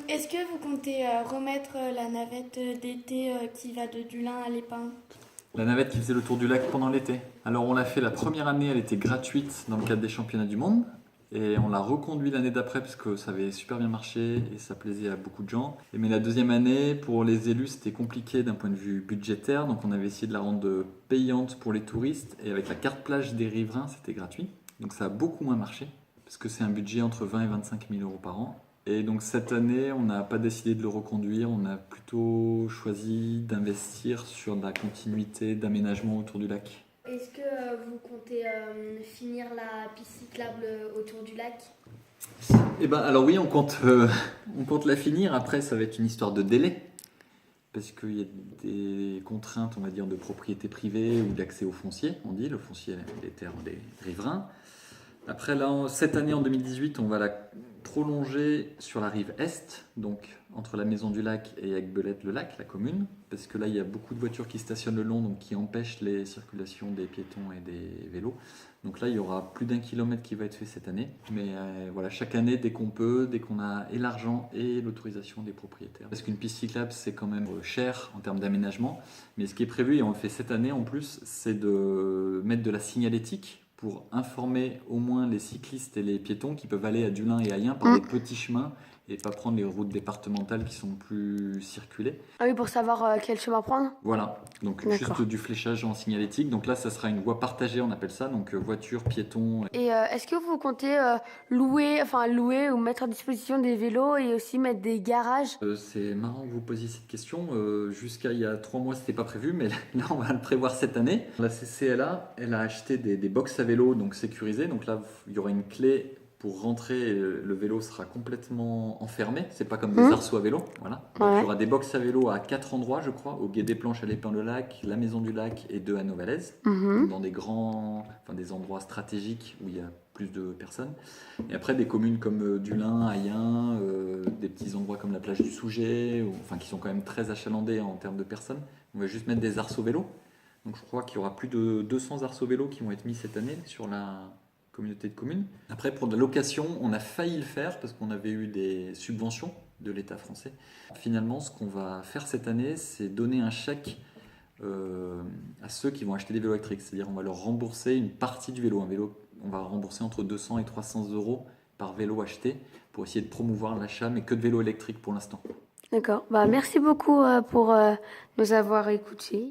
Est-ce que vous comptez remettre la navette d'été qui va de Dulin à l'Épin? La navette qui faisait le tour du lac pendant l'été. Alors on l'a fait la première année, elle était gratuite dans le cadre des championnats du monde. Et on l'a reconduit l'année d'après parce que ça avait super bien marché et ça plaisait à beaucoup de gens. Mais la deuxième année, pour les élus, c'était compliqué d'un point de vue budgétaire. Donc on avait essayé de la rendre payante pour les touristes. Et avec la carte plage des riverains, c'était gratuit. Donc ça a beaucoup moins marché parce que c'est un budget entre 20 et 25 000 euros par an. Et donc cette année, on n'a pas décidé de le reconduire, on a plutôt choisi d'investir sur de la continuité d'aménagement autour du lac. Est-ce que vous comptez finir la piste cyclable autour du lac? Eh ben, alors oui, on compte la finir. Après, ça va être une histoire de délai, parce qu'il y a des contraintes, on va dire, de propriété privée ou d'accès au foncier. On dit le foncier, les terres des riverains. Après, là, cette année, en 2018, on va la prolonger sur la rive est, donc entre la Maison du Lac et Aiguebelette-le-Lac, la commune, parce que là, il y a beaucoup de voitures qui stationnent le long, donc qui empêchent les circulations des piétons et des vélos. Donc là, il y aura plus d'1 kilomètre qui va être fait cette année. Mais voilà, chaque année, dès qu'on peut, dès qu'on a et l'argent et l'autorisation des propriétaires. Parce qu'une piste cyclable, c'est quand même cher en termes d'aménagement. Mais ce qui est prévu, et on le fait cette année en plus, c'est de mettre de la signalétique pour informer au moins les cyclistes et les piétons qui peuvent aller à Dulin et Ayen par des petits chemins et pas prendre les routes départementales qui sont plus circulées. Ah oui, pour savoir quel chemin prendre. Voilà, donc juste D'accord. du fléchage en signalétique. Donc là, ça sera une voie partagée, on appelle ça, donc voiture, piéton. Et est-ce que vous comptez louer ou mettre à disposition des vélos et aussi mettre des garages? C'est marrant que vous posiez cette question. Jusqu'à il y a 3 mois, c'était pas prévu, mais là, on va le prévoir cette année. La CCLA, elle a acheté des box à vélo, donc sécurisés. Donc là, il y aura une clé pour rentrer. Et le vélo sera complètement enfermé. C'est pas comme des arceaux à vélo. Voilà. Donc il y Ouais. aura des box à vélo à 4 endroits, je crois, au Gué des Planches à l'Épin-le-Lac, la Maison du Lac et 2 à Novalaise. Donc dans des endroits stratégiques où il y a plus de personnes. Et après, des communes comme Dulin, Ayen, des petits endroits comme la plage du Souget, enfin qui sont quand même très achalandés en termes de personnes. On va juste mettre des arceaux vélos. Donc je crois qu'il y aura plus de 200 arceaux vélos qui vont être mis cette année sur la communauté de communes. Après, pour de la location, on a failli le faire parce qu'on avait eu des subventions de l'État français. Finalement, ce qu'on va faire cette année, c'est donner un chèque à ceux qui vont acheter des vélos électriques. C'est-à-dire on va leur rembourser une partie du vélo. Un vélo, on va rembourser entre 200 et 300 euros par vélo acheté pour essayer de promouvoir l'achat, mais que de vélos électriques pour l'instant. D'accord. Bah, merci beaucoup pour nous avoir écoutés.